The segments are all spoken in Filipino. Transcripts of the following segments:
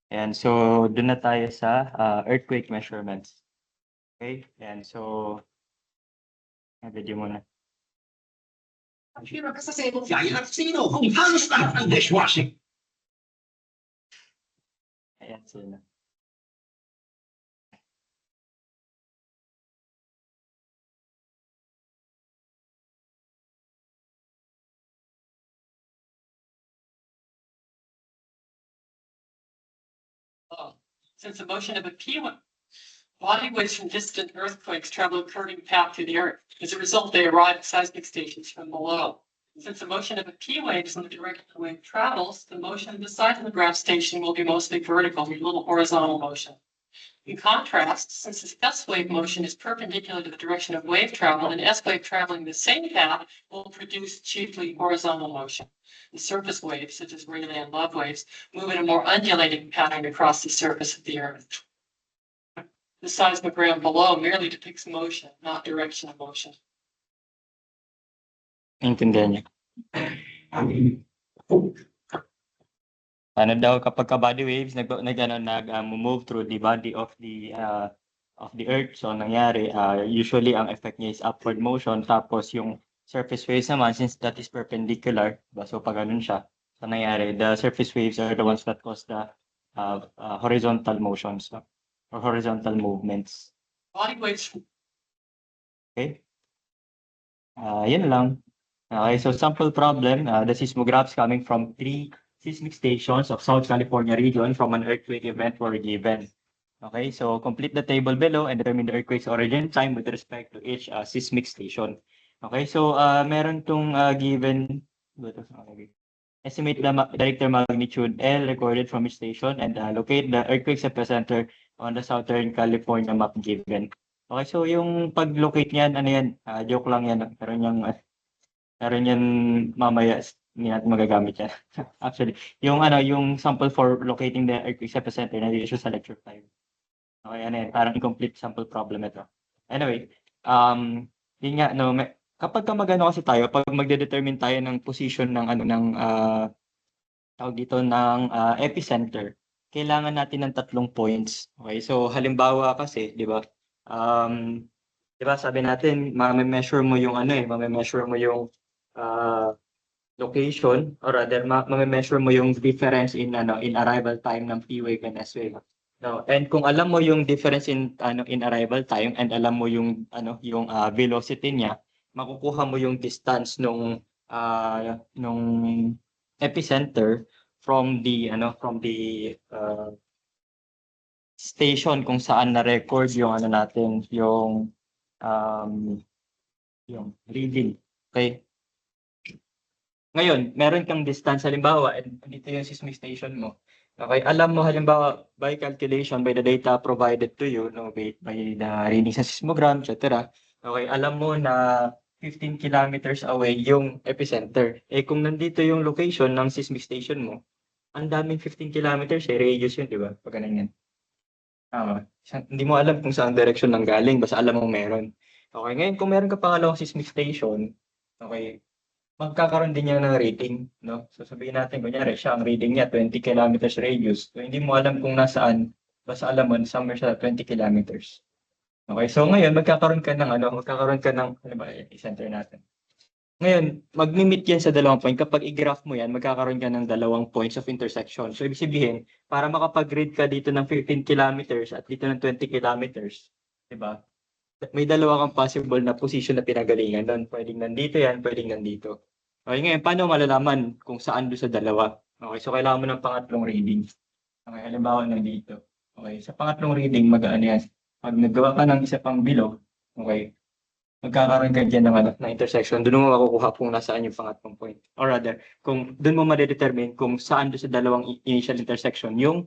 Ayan, so doon na tayo sa earthquake measurements. Okay, ayan, so video muna. Ang hirap kasi sa ibang gaya at sino kung halos lahat ng dishwashing. Ayan, sino. Since the motion of a P1 body waves from distant earthquakes travel a curving path through the earth. As a result, they arrive at seismic stations from below. Since the motion of a P wave is in the direction the wave travels, the motion of the seismograph station will be mostly vertical with little horizontal motion. In contrast, since the S wave motion is perpendicular to the direction of wave travel, an S wave traveling the same path will produce chiefly horizontal motion. The surface waves, such as Rayleigh and Love waves, move in a more undulating pattern across the surface of the Earth. The seismogram below merely depicts motion, not direction of motion. Intindihan niyo. Ano daw kapag body waves nag-move through the body of the earth, so nangyari usually ang effect niya is upward motion, tapos yung surface waves naman, since that is perpendicular, so pag ganun siya, so nangyari the surface waves are the ones that cause the horizontal motions or horizontal movements. Body waves. Okay, yun lang. Okay, so sample problem, the seismographs coming from 3 seismic stations of South California region from an earthquake event were given. Okay, so complete the table below and determine the earthquake's origin time with respect to each seismic station. Okay, so meron tong given, estimate the Richter magnitude L recorded from each station and locate the earthquake's epicenter on the Southern California map given. Okay, so yung pag-locate niyan, ano yan, joke lang yan, meron yan mamaya, hindi natin magagamit yan. Actually, yung sample for locating the earthquake epicenter na issue sa lecture 5. Okay, ano yan, parang incomplete sample problem ito. Anyway, yun nga, no, kapag magano kasi tayo, pag magde-determine tayo ng position ng tawag dito ng epicenter, kailangan natin ng 3 points. Okay, so halimbawa kasi, di ba? Di ba sabi natin, ma-measure mo yung ma-measure mo yung location, or rather ma-measure mo yung difference in arrival time ng P wave and S wave. No, and kung alam mo yung difference in arrival time and alam mo yung velocity niya, makukuha mo yung distance nung epicenter from the station kung saan na-record yung natin yung reading. Okay? Ngayon, meron kang distance, halimbawa, dito yung seismic station mo. Okay, alam mo halimbawa by calculation, by the data provided to you, no, by the reading sa seismogram, etc. Okay, alam mo na 15 kilometers away yung epicenter. Eh kung nandito yung location ng seismic station mo, ang daming 15 kilometers, radius yun, di ba? Pag ganyan. Hindi mo alam kung saan direction nang galing, basta alam mo meron. Okay, ngayon kung meron ka pangalawang seismic station, okay, magkakaroon din niya ng rating, no? So sabihin natin, kunyari, siya ang reading niya 20 kilometers radius. So hindi mo alam kung nasaan, basta alam mo somewhere sa 20 kilometers. Okay, so ngayon magkakaroon ka ng ano ba, i-center natin. Ngayon, mag-meet yan sa dalawang point. Kapag i-graph mo yan, magkakaroon ka ng dalawang points of intersection. So ibig sabihin, para makapag-read ka dito ng 15 kilometers at dito ng 20 kilometers, di ba? May dalawa kang possible na position na pinagalingan doon. Pwedeng nandito yan, pwedeng nandito. Okay, ngayon, paano malalaman kung saan doon sa dalawa? Okay, so kailangan mo ng pangatlong reading. Okay, halimbawa nandito. Okay, sa pangatlong reading, mag-ano yan. Pag naggawa ka ng isa pang below, okay, magkakaroon ka dyan ng intersection. Doon mo makukuha kung nasaan yung pangatlong point. Or rather, kung doon mo ma-determine kung saan doon sa dalawang initial intersection yung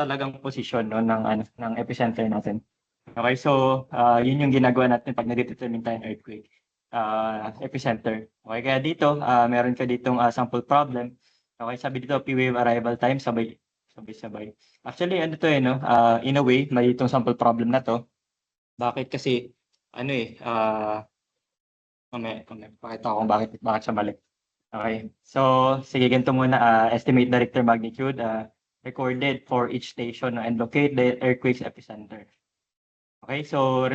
talagang position no, ng epicenter natin. Okay, so yun yung ginagawa natin pag nade-determine tayo ng earthquake epicenter. Okay, kaya dito, meron ka ditong sample problem. Okay, sabi dito, P-wave arrival time, sabay. Actually, ano to no? In a way, may itong sample problem na to. Bakit? Kasi, pakita ko kung bakit siya mali. Okay, so, sige, ganito muna, estimate the Richter magnitude, recorded for each station, no, and locate the earthquake's epicenter. Okay, so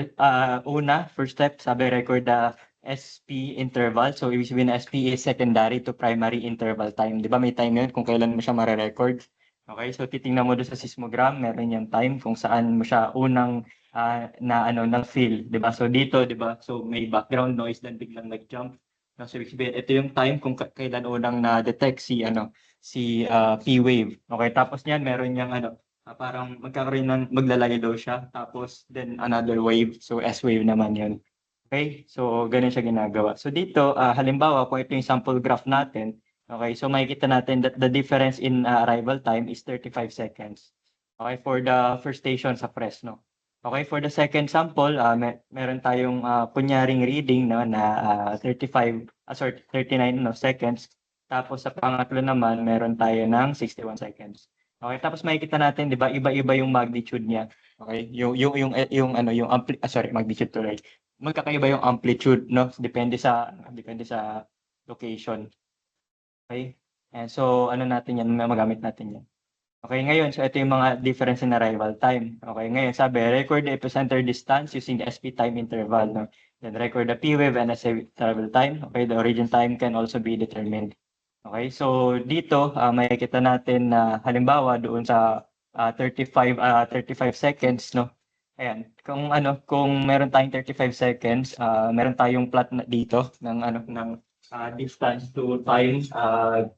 first step, sabi record the SP interval. So ibig sabihin na SP is secondary to primary interval time. Di ba may time yun kung kailan mo siya mare-record? Okay, so titingnan mo doon sa seismogram, meron yung time kung saan mo siya unang na feel, di ba? So dito, di ba? So may background noise, then biglang nag-jump. No, so ibig sabihin, ito yung time kung kailan unang na-detect si P wave. Okay, tapos niyan meron yung parang magkakaroon ng maglalayo daw siya, tapos then another wave, so S wave naman yun. Okay, so ganun siya ginagawa. So dito, halimbawa, kung ito yung sample graph natin, okay, so makikita natin that the difference in arrival time is 35 seconds. Okay, for the first station sa Fresno. Okay, for the second sample, meron tayong kunyaring reading no, na 39 seconds. Tapos sa pangatlo naman, meron tayo ng 61 seconds. Okay, tapos makikita natin, 'di ba, iba-iba yung magnitude niya. Okay? Magnitude tuloy. Magkakaiba yung amplitude, no? Depende sa location. Okay? And so natin 'yan, magamit natin 'yan. Okay, ngayon, so ito yung mga difference in arrival time. Okay, ngayon sabi, record the epicenter distance using the SP time interval, no? Then record the P wave and SA travel time. Okay, the origin time can also be determined. Okay, so dito makikita natin na halimbawa doon sa 35 seconds, no. Ayan, kung meron tayong 35 seconds, meron tayong plot na dito ng distance to time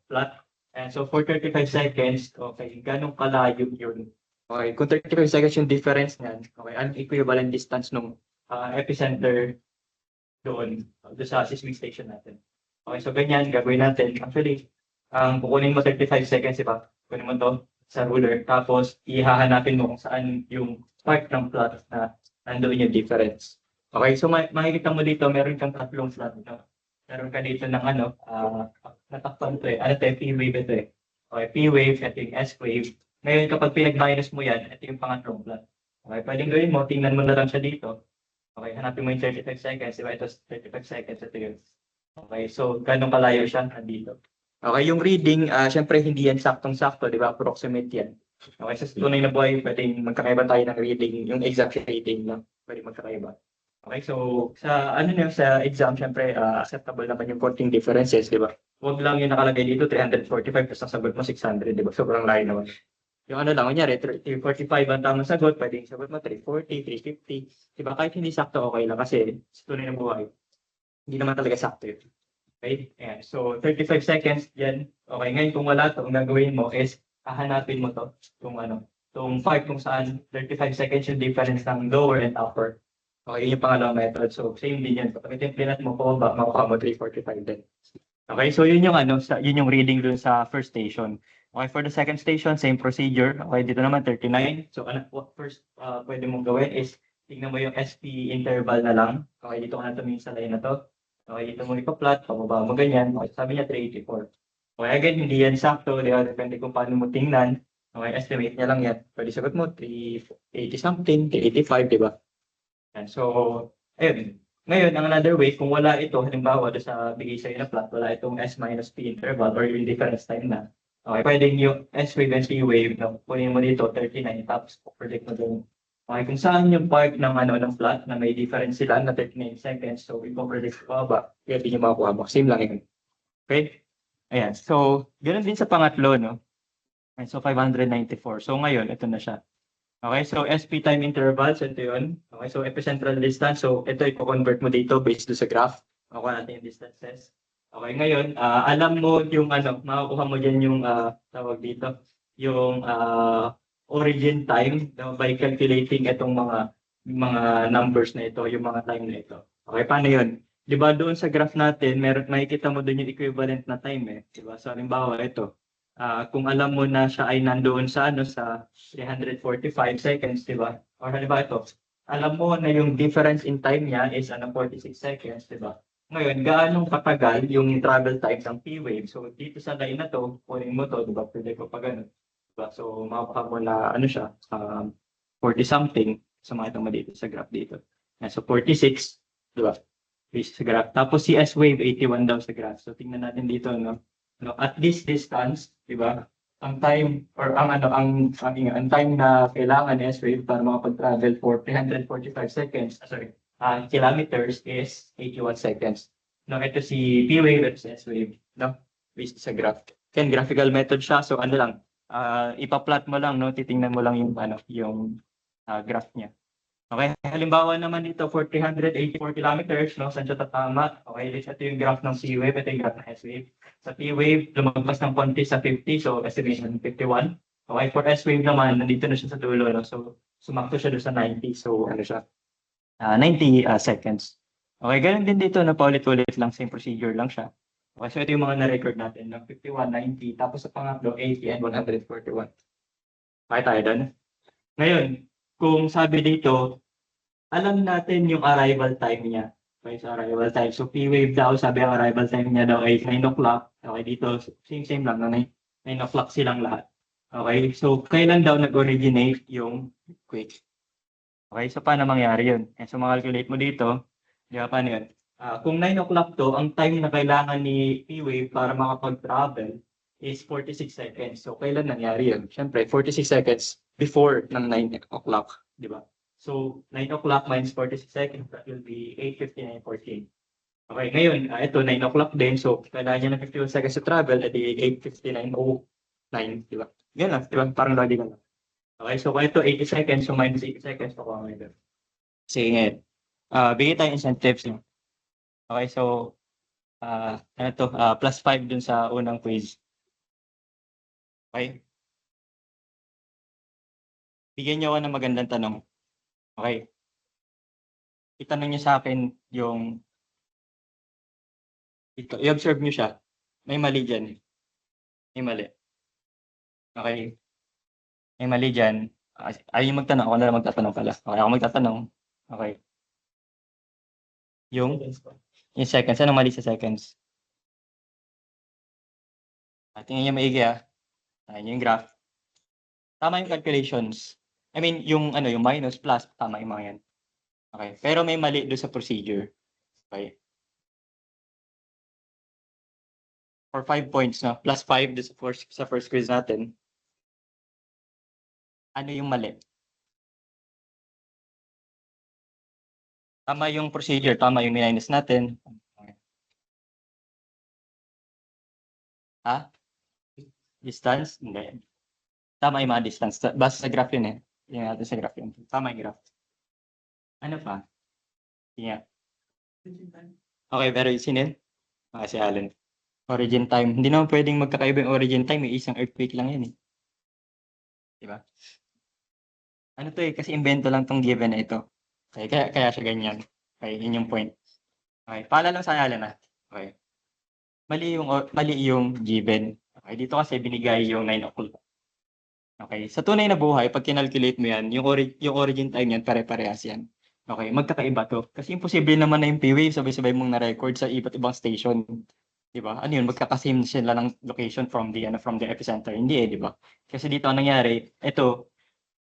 plot. And so for 35 seconds, okay, ganong kalayo yun. Okay, kung 35 seconds yung difference niyan, okay, an equivalent distance nung epicenter doon sa seismic station natin. Okay, so ganyan, gagawin natin. Actually, kukunin mo 35 seconds, diba? Kunin mo to sa ruler, tapos ihahanapin mo kung saan yung part ng plot na nandoon yung difference. Okay, so makikita mo dito, meron kang tatlong plot. No? Meron ka dito ng natakpan to eh. P wave ito eh. Okay, P wave, ito yung S wave. Ngayon, kapag pinag-minus mo yan, ito yung pangatlong plot. Okay, pwedeng gawin mo, tingnan mo na lang siya dito. Okay, hanapin mo yung 35 seconds, diba? Ito 35 seconds, ito yun. Okay, so gano'ng kalayo siya dito. Okay, yung reading, syempre hindi yan saktong-sakto, di ba? Approximate yan. Okay, sa tunay na buhay, pwedeng magkakaiba tayo ng reading, yung exact reading lang, pwede magkakaiba. Okay, so sa sa exam, syempre acceptable naman yung konting differences, di ba? Huwag lang yung nakalagay dito, 345, tapos nasagot mo 600, di ba? Sobrang layo naman. Yung lang, kunyari, 345 ang tamang sagot, pwedeng sagot mo 340, 350, di ba? Kahit hindi sakto, okay lang, kasi sa tunay na buhay, hindi naman talaga sakto yun. Okay? Ayan. So, 35 seconds yan. Okay, ngayon kung wala to, ang gagawin mo is, hahanapin mo to, itong part kung saan 35 seconds yung difference ng lower and upper. Okay, yun yung pangalawang method. So, same din yan. Kapag ito yung plinat mo po, makuha mo 345 din. Okay, so yun yung yun yung reading dun sa first station. Okay, for the second station, same procedure. Okay, dito naman 39. So, what first pwede mong gawin is, tingnan mo yung SP interval na lang. Okay, dito ka na tumingin sa line na to. Okay, dito mo ipa-plot, pababa mo ganyan. Okay, sabi niya 384. Okay, again, hindi yan sakto. Depende kung paano mo tingnan. Okay, estimate niya lang yan. Pwede sagot mo 380 something, 385, di ba? And so, ayun. Ngayon, ang another way, kung wala ito, halimbawa, sa bigay sa'yo na plot, wala itong S minus P interval or yung difference time na. Okay, pwedeng yung S wave and P wave, no? Kunin mo dito 39, tapos predict mo doon. Okay, kung saan yung part ng plot na may difference sila na 39 seconds, so ipo-predict ko ba, kaya din yung makuha mo. Same lang yun. Okay? Ayan. So, ganoon din sa pangatlo, no? And so, 594. So, ngayon, ito na siya. Okay, so SP time intervals, ito yun. Okay, so epicentral distance. So, ito i-convert mo dito based do sa graph. Makuha natin yung distances. Okay, ngayon, alam mo yung makukuha mo dyan yung tawag dito, yung origin time by calculating itong mga numbers na ito, yung mga time na ito. Okay, paano yun? Di ba doon sa graph natin, makikita mo doon yung equivalent na time eh. Di ba? So, halimbawa, ito. Kung alam mo na siya ay nandoon sa 345 seconds, di ba? Or halimbawa ito, alam mo na yung difference in time niya is 46 seconds, di ba? Ngayon, gaano katagal yung travel time ng P-wave? So, dito sa line na to, kunin mo to, di ba? Pwede ko pa ganun. Diba? So, makuha mo na, 40-something sa mga itong dito sa graph dito. So, 46, di ba? Sa graph. Tapos, si S-wave, 81 daw sa graph. So, tingnan natin dito, no? At this distance, di ba? ang time or ang time na kailangan ni S-Wave para makapag-travel for 345 seconds, kilometers is 81 seconds. No, ito si P-Wave at si S-Wave, no? Based sa graph. Yan, graphical method siya. So ano lang, ipa-plot mo lang, no? Titingnan mo lang yung graph niya. Okay, halimbawa naman dito for 384 kilometers, no? Saan siya tatama? Okay, ito yung graph ng C-Wave, ito yung graph ng S-Wave. Sa P-Wave, lumagpas ng konti sa 50, so estimation 51. Okay, for S-Wave naman, nandito na siya sa dulo, no? So, sumakto siya doon sa 90. So, ano siya? 90 seconds. Okay, ganun din dito, na paulit-ulit lang, same procedure lang siya. Okay, so ito yung mga na-record natin, no? 51, 90, tapos sa pangatlo, 80 and 141. Okay tayo doon? Ngayon, kung sabi dito, alam natin yung arrival time niya. Okay, so arrival time. So, P-Wave daw, sabi ang arrival time niya daw ay 9 o'clock. Okay, dito, same lang, no? 9 o'clock silang lahat. Okay, so kailan daw nag-originate yung quake? Okay, so paano mangyari yun? So, makalculate mo dito, di ba, paano yun? Kung 9 o'clock to, ang time na kailangan ni P-Wave para makapag-travel is 46 seconds. So, kailan nangyari yun? Siyempre, 46 seconds before ng 9 o'clock, di ba? So, 9 o'clock minus 46 seconds, that will be 8:59:14. Okay, ngayon, ito 9 o'clock din. So, kailangan niya ng 51 seconds to travel, edi 8:59:09, di ba? Yan lang, di ba? Parang logical lang. Okay, so kung ito 80 seconds, so minus 80 seconds, pakuha mo ito. Sige ngayon, bigay tayo incentives. No? Okay, so, ano to, +5 dun sa unang quiz. Okay? Bigyan niyo ako ng magandang tanong. Okay. Itanong niyo sa akin yung ito, i-observe niyo siya. May mali diyan. May mali. Okay. May mali diyan. Ayaw magtanong, ako na lang magtatanong pala. Okay, ako magtatanong. Okay. Yung seconds, anong mali sa seconds? Tingnan niyo maigi yung graph. Tama yung calculations. I mean, yung minus, plus, tama yung mga yan. Okay. Pero may mali doon sa procedure. Okay. For 5 points, no? Plus 5 doon sa first quiz natin. Ano yung mali? Tama yung procedure, tama yung minus natin. Okay. Distance? Hindi. Tama yung mga distance. Basta sa graph yun eh. Tingnan natin sa graph yun. Tama yung graph. Ano pa? Tingnan. Okay, pero sino yun? Si Allen. Origin time. Hindi naman pwedeng magkakaiba yung origin time. May isang earthquake lang yan eh. Diba? Ano to eh, kasi invento lang tong given na ito. Okay, kaya siya ganyan. Okay, yun yung point. Okay, paalala lang sa Allen Okay. Mali yung given. Okay, dito kasi binigay yung 9 o'clock. Okay, sa tunay na buhay, pag kinalculate mo yan, yung origin time yan, pare-parehas yan. Okay, magkakaiba to. Kasi imposible naman na yung P-Wave sabay-sabay mong na-record sa iba't ibang station. Di ba? Ano yun, magkakasame sila ng location from the epicenter. Hindi di ba? Kasi dito ang nangyari, ito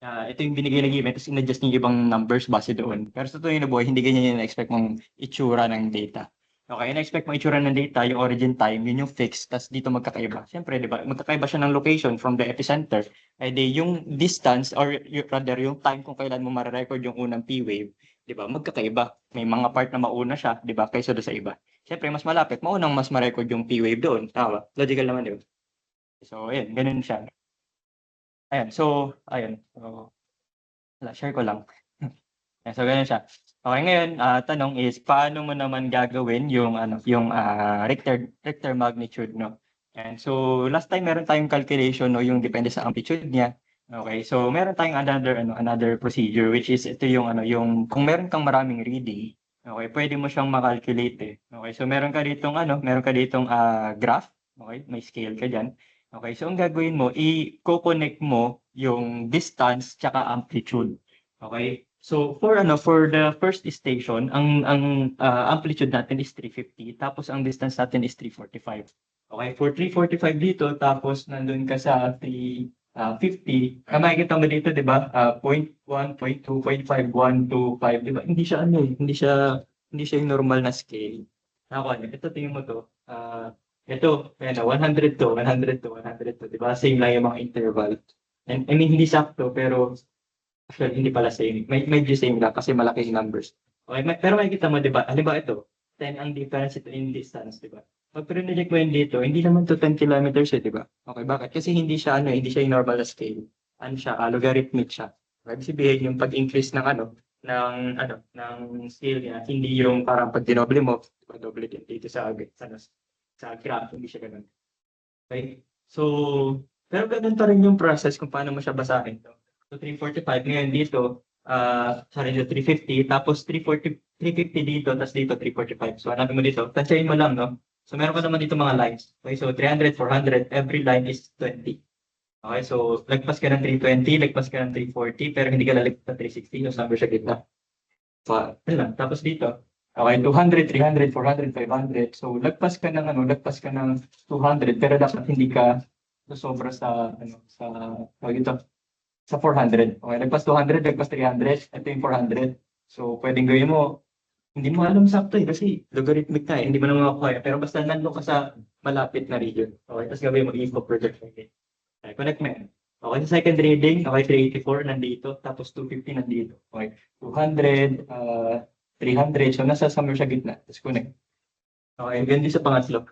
yung binigay na given, tapos in-adjust yung ibang numbers base doon. Pero sa tunay na buhay, hindi ganyan yung na-expect mong itsura ng data. Okay, na-expect mong itsura ng data, yung origin time, yun yung fixed, tapos dito magkakaiba. Siyempre, di ba, magkakaiba siya ng location from the epicenter. Yung distance, or rather, yung time kung kailan mo ma-record yung unang P-wave, di ba, magkakaiba. May mga part na mauna siya, di ba, kaysa doon sa iba. Siyempre, mas malapit, maunang mas ma-record yung P-wave doon. Tama, logical naman, di ba? So, ayan, ganun siya. Ayan, so, share ko lang. So, ganun siya. Okay, ngayon, tanong is, paano mo naman gagawin yung Richter magnitude, no? And so, last time meron tayong calculation, no, yung depende sa amplitude niya. Okay, so meron tayong another procedure, which is ito yung kung meron kang maraming reading, okay, pwede mo siyang makalculate eh. Okay, so meron ka ditong graph, okay, may scale ka diyan. Okay, so ang gagawin mo, i-connect mo yung distance tsaka amplitude. Okay? So for the first station, ang amplitude natin is 350, tapos ang distance natin is 345. Okay, for 345 dito, tapos nandun ka sa 350, makikita mo dito, 'di ba? 0.1, 0.2, 0.5, 1, 2, 5, 'di ba? Hindi siya yung normal na scale. Ito tingin mo to. Ito, ayan, 100 to, 100 to, 100 to, di ba? Same lang yung mga interval. And, I mean, hindi sakto, pero actually, hindi pala same. Medyo same lang kasi malaking numbers. Okay, pero makikita mo, di ba? Halimbawa ito, 10 ang difference ito in distance, di ba? Pag pinroject mo yun dito, hindi naman to 10 kilometers eh, di ba? Okay, bakit? Kasi hindi siya, hindi siya yung normal na scale. Ano siya, logarithmic siya. Ibig sabihin, yung pag-increase ng ng scale niya, hindi yung parang pag dinoble mo, diba, doble din dito sa graph, hindi siya ganun. Okay? So, pero ganun pa rin yung process kung paano mo siya basahin. No? So, 345 ngayon dito, sorry, dito 350, tapos 350 dito, tapos dito 345. So, hanapin mo dito, tansyahin mo lang, no? So, meron ka naman dito mga lines. Okay, so 300, 400, every line is 20. Okay, so lagpas ka ng 320, lagpas ka ng 340, pero hindi ka lalagpas ng 360, yung number sa gitna. So, yun lang. Tapos dito, okay, 200, 300, 400, 500. So, lagpas ka ng 200, pero dapat hindi ka sobra tawag ito, sa 400. Okay, lagpas 200, lagpas 300, ito yung 400. So, pwedeng gawin mo, hindi mo alam sakto kasi logarithmic na hindi mo na makakuha. Pero basta nandun ka sa malapit na region. Okay, tapos gawin mo info projection. Okay, connect mo yan. Okay, sa second reading, okay, 384 nandito, tapos 250 nandito. Okay, 200, 300, so nasa somewhere sa gitna, tapos connect. Okay, ganun din sa pangatlo.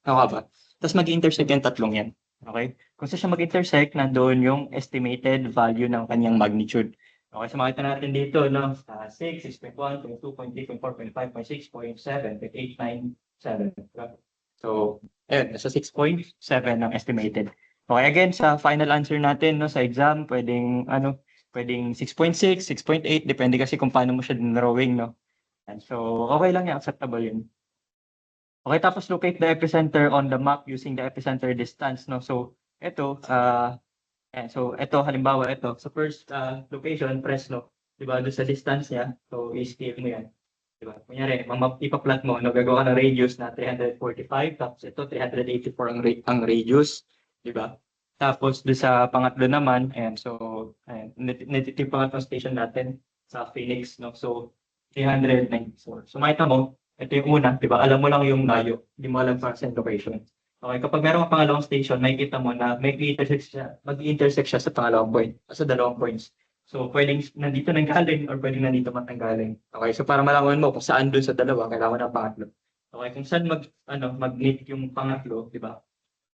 Tama ba? Tapos mag-intersect yung tatlong yan. Okay? Kung saan siya mag-intersect, nandoon yung estimated value ng kanyang magnitude. Okay, so makita natin dito, no? 6, 6.1, 0.2, 0.3, 0.4, 0.5, 0.6, 0.7, 0.8, 9, 7. So, ayun, nasa 6.7 ang estimated. Okay, again, sa final answer natin, no, sa exam, pwedeng 6.6, 6.8, depende kasi kung paano mo siya drawing, no? And so, okay lang yan, acceptable yun. Okay, tapos locate the epicenter on the map using the epicenter distance, no? So, ito, ito, halimbawa, ito. Sa first location, Fresno. Diba, doon sa distance niya. So, i-scale mo yan. Diba? Kunyari, ipa-plot mo, no, gagawa ka ng radius na 345, tapos ito, 384 ang radius. Diba? Tapos, doon sa pangatlo naman, ayan, so, ayan, yung pangatlong station natin sa Phoenix, no? So, 394. So, makita mo, ito yung una, diba? Alam mo lang yung layo. Hindi mo alam para sa location. Okay, kapag meron kang pangalawang station, makikita mo na mag-intersect siya sa pangalawang point, sa dalawang points. So, pwedeng nandito nang galing or pwedeng nandito man nanggaling. Okay, so para malaman mo kung saan dun sa dalawa, kailangan ng pangatlo. Okay, kung saan mag-meet yung pangatlo, di ba?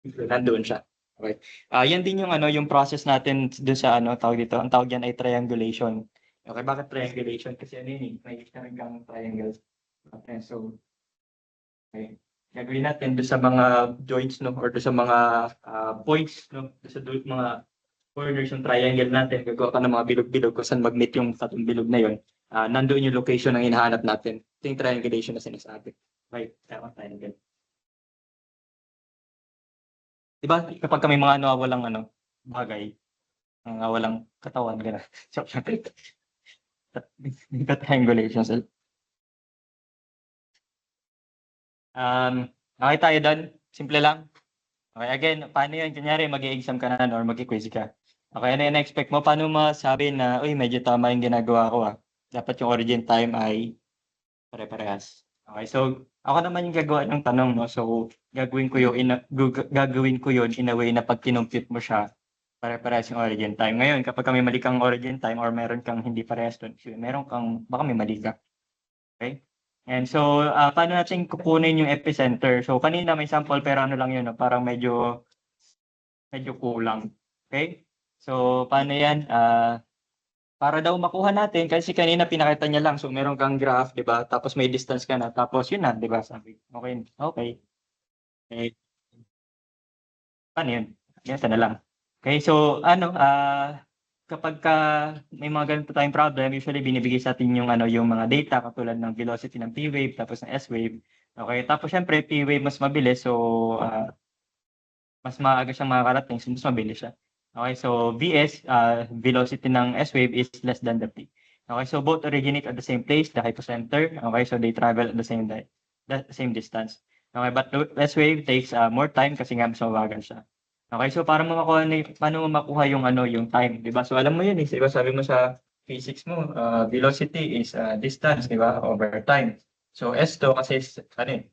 Nandoon siya. Okay. Yan din yung process natin dun sa tawag dito. Ang tawag yan ay triangulation. Okay, bakit triangulation? Kasi may kang triangle. Okay, so, okay. Gagawin natin doon sa mga joints, no, or doon sa mga points, no, doon sa mga corners ng triangle natin, gagawa ka ng mga bilog-bilog kung saan mag-meet yung tatlong bilog na yun. Nandoon yung location ng hinahanap natin. Ito yung triangulation na sinasabi. Right, tama, triangle. Diba, kapag kami mga walang bagay, walang katawan, gano'n. So, triangulation. Okay tayo doon. Simple lang. Okay, again, paano yun? Kunyari, mag-i-exam ka na or mag-i-quiz ka. Okay, ano yung na-expect mo? Paano masabi na, uy, medyo tama yung ginagawa ko Dapat yung origin time ay pare-parehas. Okay, so, ako naman yung gagawa ng tanong, no? So, gagawin ko yun in a way na pag kinumpute mo siya, pare-parehas yung origin time. Ngayon, kapag may mali kang origin time or meron kang hindi parehas doon, baka may mali ka. Okay? And so, paano natin kukunin yung epicenter? So, kanina may sample pero lang yun, no? Parang medyo kulang. Okay? So, paano yan? Para daw makuha natin, kasi kanina pinakita niya lang, so meron kang graph, di ba? Tapos may distance ka na, tapos yun na, di ba? Sabi, okay. Okay. Paano yun? Ganito na lang. Okay, so, kapag may mga ganito tayong problem, usually binibigay sa atin yung mga data katulad ng velocity ng P wave tapos ng S wave. Okay, tapos syempre P wave mas mabilis, so mas maaga siyang makakarating, so mas mabilis siya. Okay, so VS, velocity ng S wave is less than the P. Okay, so both originate at the same place, the hypocenter. Okay, so they travel at the same distance. Okay, but the S wave takes more time kasi nga mas mabagal siya. Okay, so paano mo makuha yung time, 'di ba? So alam mo 'yun, 'di ba? Sabi mo sa physics mo, velocity is distance, 'di ba? Over time. So, S2 kasi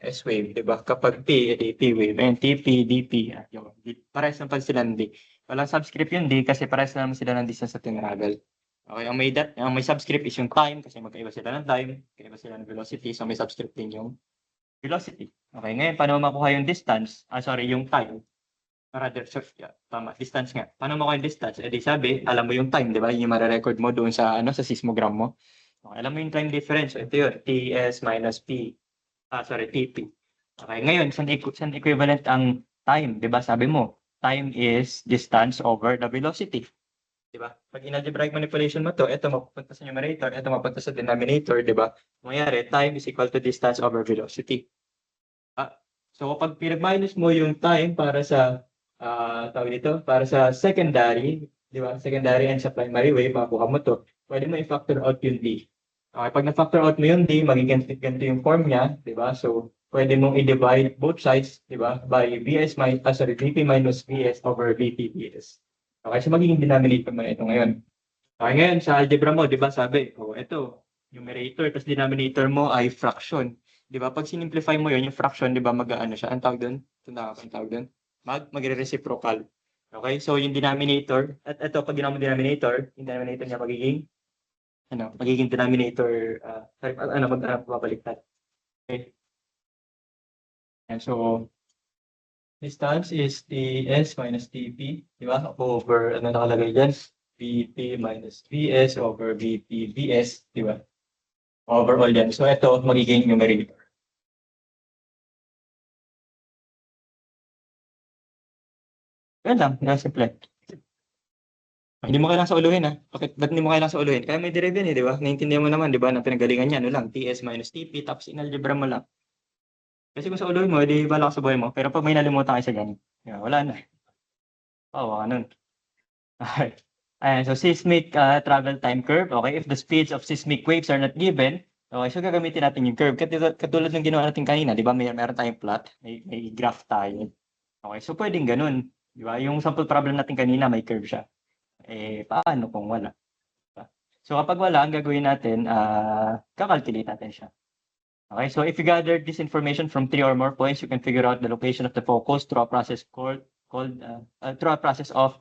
S-wave, di ba? Kapag P, edi P-wave. Ayun, TP, DP, yung, parehas naman sila ng D. Walang subscript yung D kasi parehas naman sila ng distance sa tinravel. Okay, ang may subscript is yung time kasi magkaiba sila ng time, magkaiba sila ng velocity, so may subscript din yung velocity. Okay, ngayon, paano makuha yung distance? Yung time. Rather, tama, distance nga. Paano makuha yung distance? Eh di sabi, alam mo yung time, di ba? Yung mare-record mo doon sa, sa seismogram mo. Okay, alam mo yung time difference. So, ito yun, TS minus P. TP. Okay, ngayon, saan equivalent ang time? Di ba? Sabi mo, time is distance over the velocity. Di ba? Pag in-algebraic manipulation mo to, ito mapupunta sa numerator, ito mapupunta sa denominator, di ba? Mangyari, time is equal to distance over velocity. So, kapag pinag-minus mo yung time para sa, para sa secondary, di ba? Secondary and sa primary wave, makuha mo to. Pwede mo i-factor out yung D. Okay, pag na-factor out mo yung D, magiging ganito yung form niya, di ba? So, pwede mong i-divide both sides, di ba? By VP minus VS over VP VS. Okay, so magiging denominator mo ito ngayon. Okay, ngayon sa algebra mo, di ba sabi, ito, numerator, tapos denominator mo ay fraction. Di ba? Pag sinimplify mo yun, yung fraction, di ba, mag-ano siya? Ang tawag doon? Tanda ka, ang tawag doon? Magre-reciprocal. Okay, so yung denominator, at ito, pag ginawa mo denominator, yung denominator niya magiging denominator, babaliktad. Okay. And so, distance is TS minus TP, di ba? Over, nakalagay dyan? VP minus VS over VP VS, di ba? Overall yan. So, ito, magiging numerator. Yan lang, simple. Hindi mo kailangan sa uluhin, ha? Bakit, ba't hindi mo kailangan sa uluhin? Kaya may derive yan, di ba? Naintindihan mo naman, di ba? Na pinagalingan niya, TS minus TP, tapos inalgebra mo lang. Kasi kung sa uluhin mo, di bala ka sa buhay mo. Pero pag may nalimutan kayo sa ganun, wala na. Wala nun. Okay. Ayan, so seismic travel time curve. Okay, if the speeds of seismic waves are not given, okay, so gagamitin natin yung curve. Katulad ng ginawa natin kanina, di ba? Meron tayong plot, may graph tayo. Okay, so pwedeng ganun. Di ba? Yung sample problem natin kanina, may curve siya. Paano kung wala? So kapag wala, ang gagawin natin, kakalculate natin siya. Okay, so if you gather this information from 3 or more points, you can figure out the location of the focus through a process of